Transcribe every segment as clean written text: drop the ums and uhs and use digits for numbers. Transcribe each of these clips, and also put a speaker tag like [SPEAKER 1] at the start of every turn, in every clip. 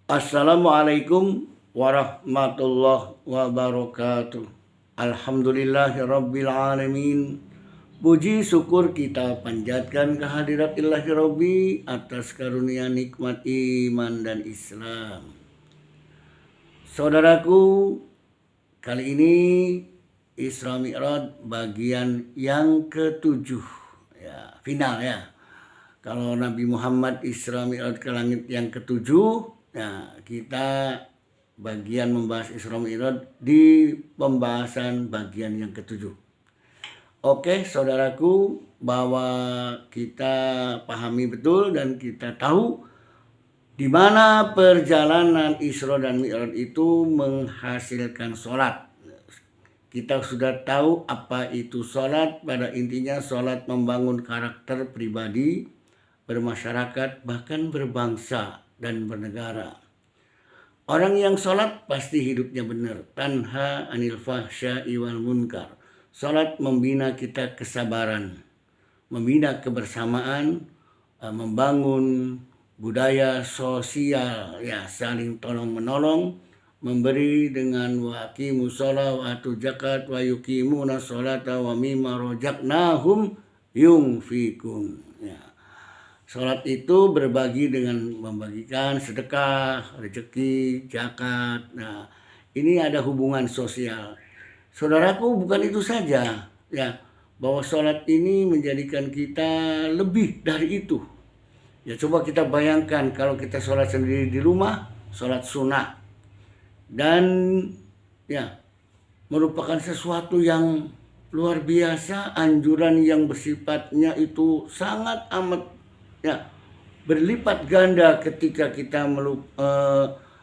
[SPEAKER 1] Assalamualaikum warahmatullahi wabarakatuh. Alhamdulillahirabbil alamin. Puji syukur kita panjatkan kehadirat Ilahi Rabbi atas karunia nikmat iman dan Islam. Saudaraku, kali ini Isra Mi'raj bagian yang ketujuh, ya, final ya. Kalau Nabi Muhammad Isra Mi'raj ke langit yang ketujuh, nah kita bagian membahas Isra Mi'raj di pembahasan bagian yang ketujuh. Oke, saudaraku, bahwa kita pahami betul dan kita tahu di mana perjalanan Isra dan Mi'raj itu menghasilkan sholat. Kita sudah tahu apa itu sholat. Pada intinya sholat membangun karakter pribadi, bermasyarakat, bahkan berbangsa dan bernegara. Orang yang sholat pasti hidupnya benar. Tanha anil fahsya'i wal munkar. Sholat membina kita kesabaran, membina kebersamaan, membangun budaya sosial, ya, saling tolong menolong, memberi dengan wa aqimus shalah wa atuz zakat wa yuqimuna sholata wa mimma razaqnahum yunfikun. Ya. Sholat itu berbagi dengan membagikan sedekah, rezeki, zakat. Nah, ini ada hubungan sosial. Saudaraku, bukan itu saja, ya, bahwa sholat ini menjadikan kita lebih dari itu. Ya, coba kita bayangkan kalau kita sholat sendiri di rumah, sholat sunnah, dan ya merupakan sesuatu yang luar biasa, anjuran yang bersifatnya itu sangat amat, ya, berlipat ganda ketika kita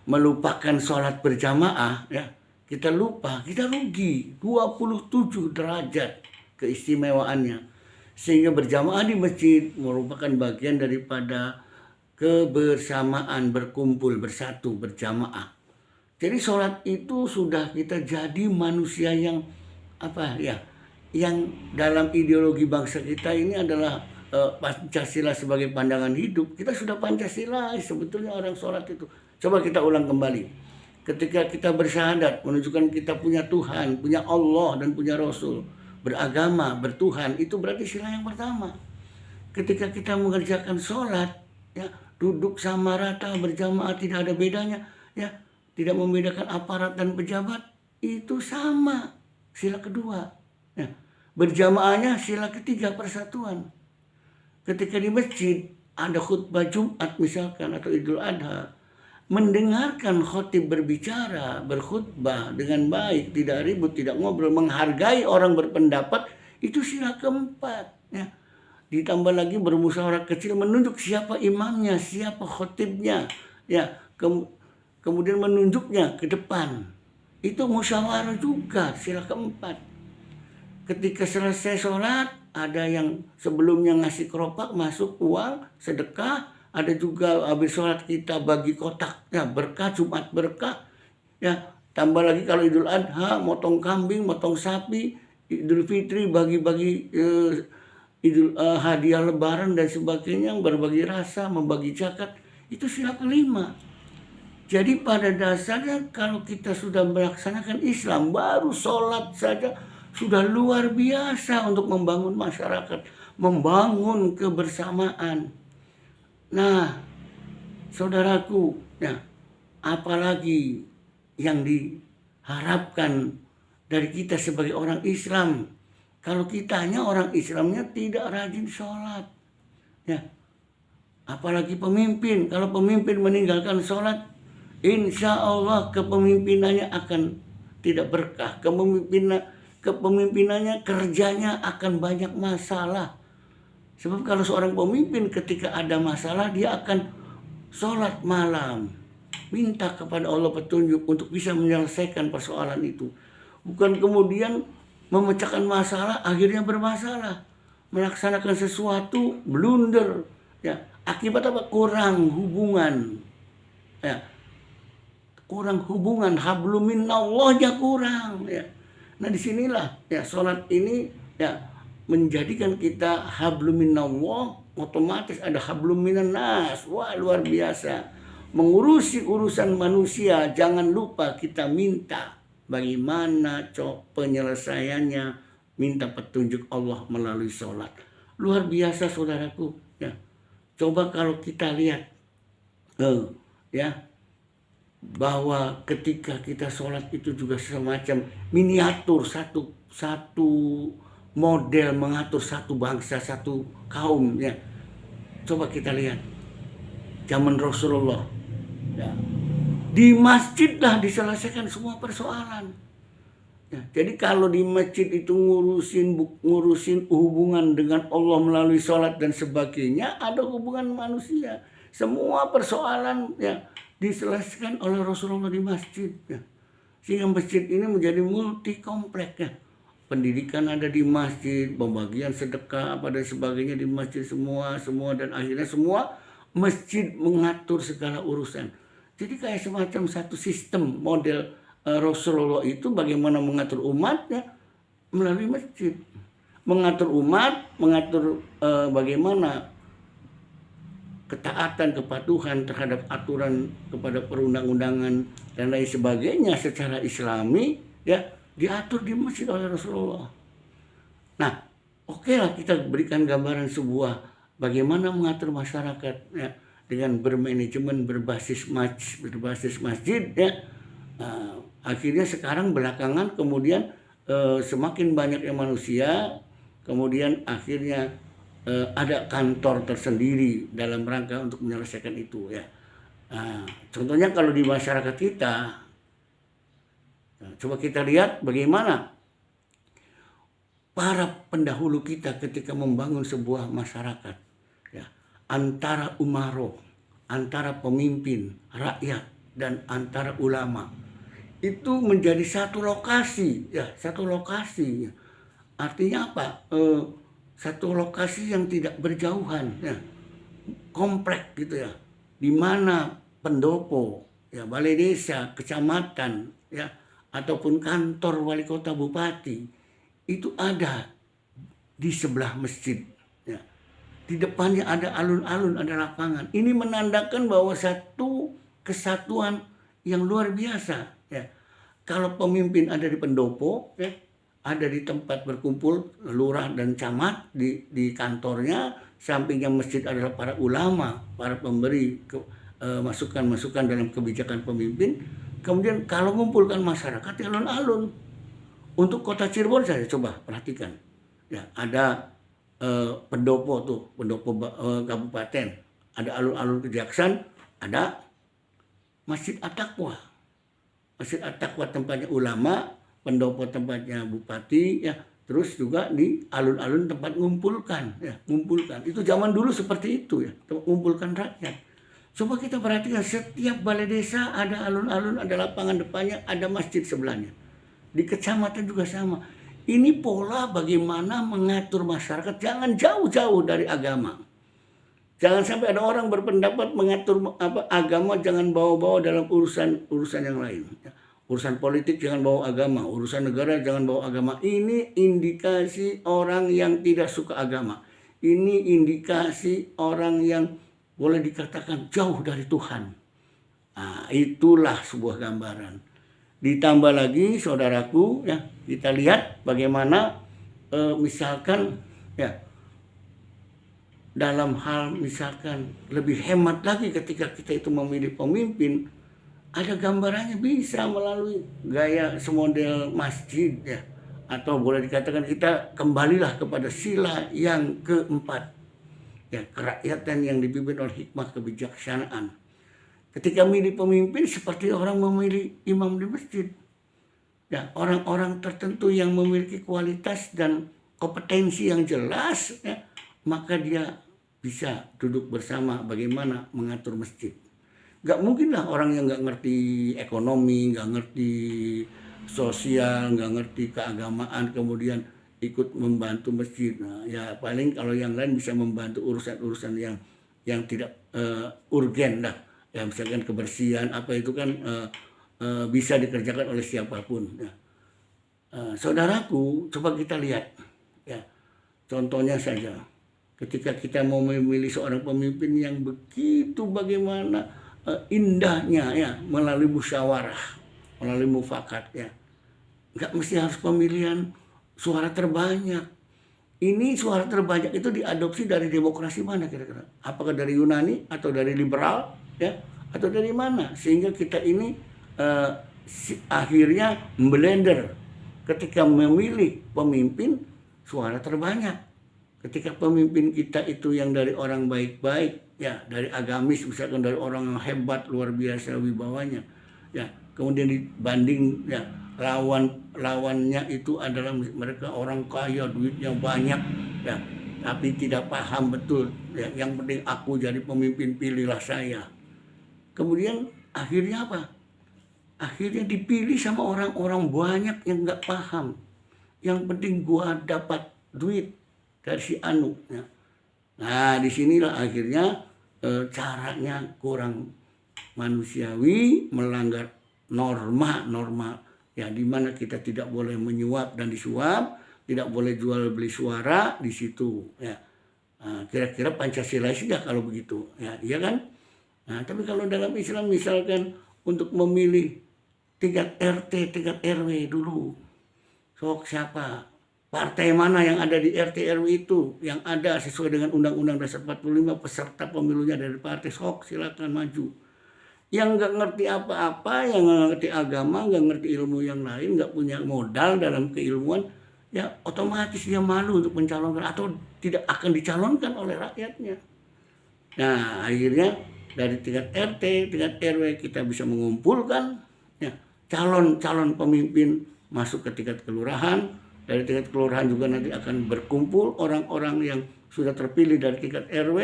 [SPEAKER 1] melupakan sholat berjamaah, ya. Kita lupa, kita rugi 27 derajat keistimewaannya. Sehingga berjamaah di masjid merupakan bagian daripada kebersamaan, berkumpul, bersatu, berjamaah. Jadi sholat itu sudah kita jadi manusia yang yang dalam ideologi bangsa kita ini adalah Pancasila sebagai pandangan hidup. Kita sudah Pancasila sebetulnya orang sholat itu. Coba kita ulang kembali. Ketika kita bersyahadat, menunjukkan kita punya Tuhan, punya Allah dan punya Rasul, beragama, bertuhan, itu berarti sila yang pertama. Ketika kita mengerjakan sholat, ya, duduk sama rata, berjamaah, tidak ada bedanya, ya, tidak membedakan aparat dan pejabat, itu sama, sila kedua. Ya. Berjamaahnya sila ketiga, persatuan. Ketika di masjid ada khutbah Jumat misalkan atau Idul Adha, mendengarkan khotib berbicara, berkhutbah dengan baik, tidak ribut, tidak ngobrol, menghargai orang berpendapat, itu sila keempat. Ya. Ditambah lagi bermusyawarah kecil, menunjuk siapa imamnya, siapa khotibnya, ya, kemudian menunjuknya ke depan. Itu musyawarah juga, sila keempat. Ketika selesai sholat, ada yang sebelumnya ngasih keropak, masuk uang, sedekah. Ada juga habis sholat kita bagi kotak, ya, berkah, Jumat berkah, ya. Tambah lagi kalau Idul Adha, motong kambing, motong sapi, Idul Fitri bagi-bagi hadiah lebaran dan sebagainya, berbagi rasa, membagi zakat, itu sila kelima. Jadi pada dasarnya kalau kita sudah melaksanakan Islam, baru sholat saja sudah luar biasa untuk membangun masyarakat, membangun kebersamaan. Nah, saudaraku, ya, apalagi yang diharapkan dari kita sebagai orang Islam kalau kitanya orang Islamnya tidak rajin sholat, ya. Apalagi pemimpin, kalau pemimpin meninggalkan sholat, insya Allah kepemimpinannya akan tidak berkah, kepemimpinannya, kerjanya akan banyak masalah. Sebab kalau seorang pemimpin ketika ada masalah, dia akan sholat malam, minta kepada Allah petunjuk untuk bisa menyelesaikan persoalan itu. Bukan kemudian memecahkan masalah, akhirnya bermasalah. Melaksanakan sesuatu, blunder. Ya. Akibat apa? Kurang hubungan. Ya. Kurang hubungan, hablum minallahnya kurang. Ya. Nah disinilah, ya, sholat ini, ya, menjadikan kita hablum minallah, otomatis ada hablum minan nas. Wah, luar biasa. mengurusi urusan manusia, jangan lupa kita minta bagaimana penyelesaiannya, minta petunjuk Allah melalui sholat. Luar biasa saudaraku, ya. Coba kalau kita lihat, ya, bahwa ketika kita sholat itu juga semacam miniatur satu model mengatur satu bangsa, satu kaum, ya. Coba kita lihat zaman Rasulullah, ya. Di masjid lah diselesaikan semua persoalan. Ya, jadi kalau di masjid itu ngurusin hubungan dengan Allah melalui sholat dan sebagainya, ada hubungan manusia. Semua persoalan, ya, diselesaikan oleh Rasulullah di masjid, ya. Sehingga masjid ini menjadi multi komplek, ya. Pendidikan ada di masjid, pembagian sedekah apa dan sebagainya di masjid semua dan akhirnya semua masjid mengatur segala urusan. Jadi kayak semacam satu sistem model Rasulullah itu bagaimana mengatur umatnya melalui masjid. Mengatur umat, mengatur bagaimana ketaatan, kepatuhan terhadap aturan kepada perundang-undangan dan lain sebagainya secara Islami, ya, diatur di masjid oleh Rasulullah. Nah, oke lah kita berikan gambaran sebuah bagaimana mengatur masyarakat, ya, dengan bermanajemen berbasis masjid, ya. Akhirnya sekarang belakangan kemudian semakin banyaknya manusia, kemudian akhirnya ada kantor tersendiri dalam rangka untuk menyelesaikan itu, ya. Contohnya kalau di masyarakat kita, coba kita lihat bagaimana para pendahulu kita ketika membangun sebuah masyarakat, ya, antara umaro, antara pemimpin, rakyat, dan antara ulama itu menjadi satu lokasi, ya, satu lokasi. Artinya apa? Satu lokasi yang tidak berjauhan, ya, komplek gitu, ya, di mana pendopo, ya, balai desa, kecamatan, ya, ataupun kantor wali kota bupati itu ada di sebelah masjid, ya. Di depannya ada alun-alun, ada lapangan. Ini menandakan bahwa satu kesatuan yang luar biasa, ya. Kalau pemimpin ada di pendopo, ya, ada di tempat berkumpul lurah dan camat di kantornya, sampingnya masjid adalah para ulama, para pemberi masukan-masukan dalam kebijakan pemimpin. Kemudian kalau mengumpulkan masyarakat di alun-alun. Untuk kota Cirebon saya coba perhatikan, ya, ada pendopo tuh, pendopo kabupaten, ada alun-alun Kejaksan, ada Masjid At-Taqwa. Masjid At-Taqwa tempatnya ulama, pendopo tempatnya bupati, ya. Terus juga di alun-alun tempat ngumpulkan, ya, ngumpulkan. Itu zaman dulu seperti itu, ya, mengumpulkan rakyat. Coba kita perhatikan, setiap balai desa ada alun-alun, ada lapangan depannya, ada masjid sebelahnya. Di kecamatan juga sama. Ini pola bagaimana mengatur masyarakat, jangan jauh-jauh dari agama. Jangan sampai ada orang berpendapat mengatur agama jangan bawa-bawa dalam urusan yang lain. Urusan politik jangan bawa agama, urusan negara jangan bawa agama. Ini indikasi orang yang tidak suka agama. Ini indikasi orang yang boleh dikatakan jauh dari Tuhan. Nah, itulah sebuah gambaran. Ditambah lagi saudaraku, ya, kita lihat bagaimana misalkan, ya, dalam hal misalkan lebih hemat lagi ketika kita itu memilih pemimpin, ada gambarannya bisa melalui gaya semodel masjid, ya, atau boleh dikatakan kita kembalilah kepada sila yang keempat, ya, kerakyatan yang dipimpin oleh hikmah kebijaksanaan. Ketika memilih pemimpin seperti orang memilih imam di masjid, ya, orang-orang tertentu yang memiliki kualitas dan kompetensi yang jelas, ya, maka dia bisa duduk bersama bagaimana mengatur masjid. Gak mungkin lah orang yang gak ngerti ekonomi, gak ngerti sosial, gak ngerti keagamaan kemudian ikut membantu masjid. Nah, ya paling kalau yang lain bisa membantu urusan-urusan yang tidak urgen lah. Ya, misalkan kebersihan apa itu kan bisa dikerjakan oleh siapapun, ya. Saudaraku, coba kita lihat, ya, contohnya saja ketika kita mau memilih seorang pemimpin yang begitu bagaimana indahnya ya melalui musyawarah, melalui mufakat ya. Nggak mesti harus pemilihan suara terbanyak. Ini suara terbanyak itu diadopsi dari demokrasi mana kira-kira? Apakah dari Yunani atau dari liberal ya? Atau dari mana? Sehingga kita ini akhirnya blender ketika memilih pemimpin suara terbanyak. Ketika pemimpin kita itu yang dari orang baik-baik, ya dari agamis, misalkan dari orang yang hebat, luar biasa wibawanya, ya kemudian dibanding ya lawannya itu adalah mereka orang kaya, duitnya banyak, ya tapi tidak paham betul, ya yang penting aku jadi pemimpin, pilihlah saya. Kemudian akhirnya apa? Akhirnya dipilih sama orang-orang banyak yang nggak paham. Yang penting gua dapat duit dari si anu. Ya. Nah disinilah akhirnya caranya kurang manusiawi, melanggar norma ya di mana kita tidak boleh menyuap dan disuap, tidak boleh jual beli suara di situ. Ya. Nah, kira-kira Pancasila sudah kalau begitu, ya iya kan? Nah tapi kalau dalam Islam misalkan untuk memilih tingkat RT, tingkat RW dulu. Sok siapa? Partai mana yang ada di RT RW itu? Yang ada sesuai dengan Undang-Undang Dasar 45 peserta pemilunya dari partai. Sok silakan maju. Yang nggak ngerti apa-apa, yang nggak ngerti agama, nggak ngerti ilmu yang lain, nggak punya modal dalam keilmuan, ya otomatis dia malu untuk mencalonkan atau tidak akan dicalonkan oleh rakyatnya. Nah akhirnya dari tingkat RT, tingkat RW kita bisa mengumpulkan ya, calon pemimpin masuk ke tingkat kelurahan. Dari tingkat kelurahan juga nanti akan berkumpul orang-orang yang sudah terpilih dari tingkat RW.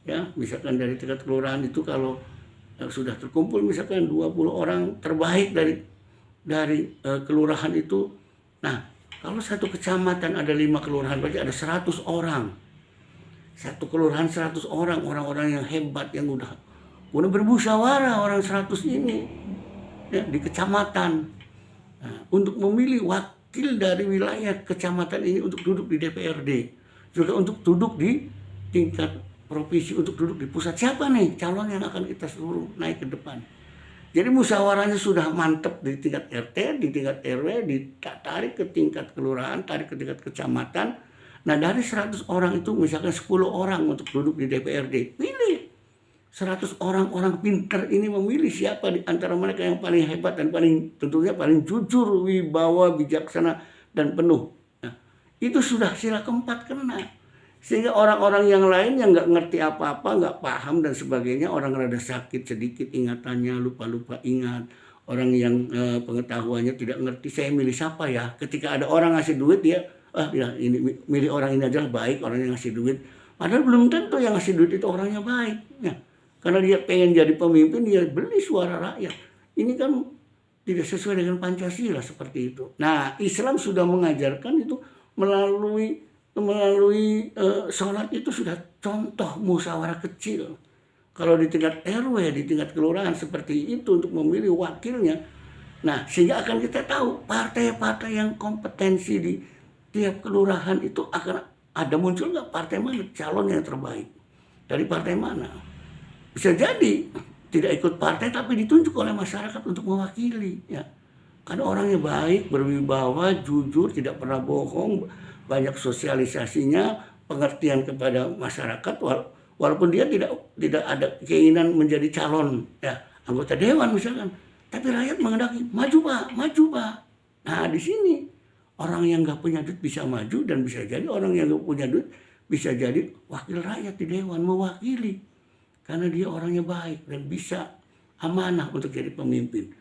[SPEAKER 1] Ya, misalkan dari tingkat kelurahan itu kalau sudah terkumpul misalkan 20 orang terbaik dari kelurahan itu. Nah, kalau satu kecamatan ada 5 kelurahan berarti ada 100 orang. Satu kelurahan 100 orang, orang-orang yang hebat yang udah bermusyawarah orang 100 ini ya, di kecamatan. Nah, untuk memilih wakil dari wilayah kecamatan ini untuk duduk di DPRD, juga untuk duduk di tingkat provinsi, untuk duduk di pusat. Siapa nih calon yang akan kita suruh naik ke depan? Jadi musyawarahnya sudah mantap di tingkat RT, di tingkat RW, ditarik ke tingkat kelurahan, tarik ke tingkat kecamatan. Nah dari 100 orang itu misalkan 10 orang untuk duduk di DPRD, pilih 100 orang pintar ini memilih siapa di antara mereka yang paling hebat dan tentunya paling jujur, wibawa, bijaksana dan penuh. Nah, itu sudah sila keempat kena. Sehingga orang-orang yang lain yang nggak ngerti apa-apa, nggak paham dan sebagainya, orang rada sakit sedikit ingatannya, lupa-lupa ingat, orang yang pengetahuannya tidak ngerti, saya milih siapa ya? Ketika ada orang ngasih duit dia, ya ini milih orang ini aja baik, orang yang ngasih duit. Padahal belum tentu yang ngasih duit itu orangnya baik. Ya. Karena dia pengen jadi pemimpin, dia beli suara rakyat. Ini kan tidak sesuai dengan Pancasila seperti itu. Nah, Islam sudah mengajarkan itu melalui sholat itu sudah contoh musyawarah kecil. Kalau di tingkat RW, di tingkat kelurahan seperti itu untuk memilih wakilnya. Nah, sehingga akan kita tahu partai-partai yang kompetensi di tiap kelurahan itu akan ada muncul nggak partai mana calon yang terbaik dari partai mana. Bisa jadi tidak ikut partai tapi ditunjuk oleh masyarakat untuk mewakili ya. Karena orangnya baik, berwibawa, jujur, tidak pernah bohong, banyak sosialisasinya, pengertian kepada masyarakat walaupun dia tidak ada keinginan menjadi calon ya anggota dewan misalkan. Tapi rakyat menghendaki maju Pak. Nah, di sini orang yang nggak punya duit bisa maju dan bisa jadi orang yang nggak punya duit bisa jadi wakil rakyat di dewan mewakili. Karena dia orangnya baik dan bisa amanah untuk jadi pemimpin.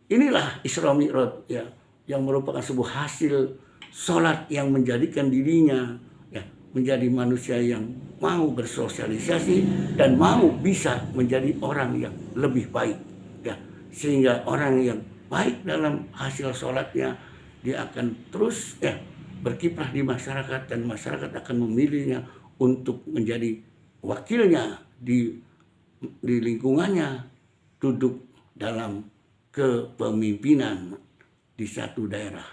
[SPEAKER 1] Inilah Isra Mi'raj ya, yang merupakan sebuah hasil sholat yang menjadikan dirinya ya, menjadi manusia yang mau bersosialisasi dan mau bisa menjadi orang yang lebih baik. Ya. Sehingga orang yang baik dalam hasil sholatnya, dia akan terus ya, berkiprah di masyarakat dan masyarakat akan memilihnya untuk menjadi wakilnya di lingkungannya, duduk dalam kepemimpinan di satu daerah.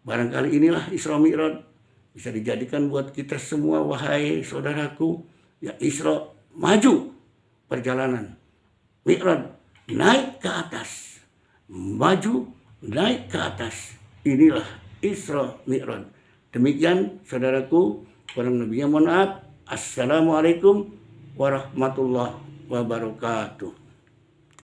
[SPEAKER 1] Barangkali inilah Isra Mi'raj bisa dijadikan buat kita semua, wahai saudaraku, ya Isra maju perjalanan Mi'raj, naik ke atas, maju, naik ke atas. Inilah Isra Mi'raj. Demikian saudaraku, kurang lebihnya mohon maaf. Assalamualaikum warahmatullahi wabarakatuh.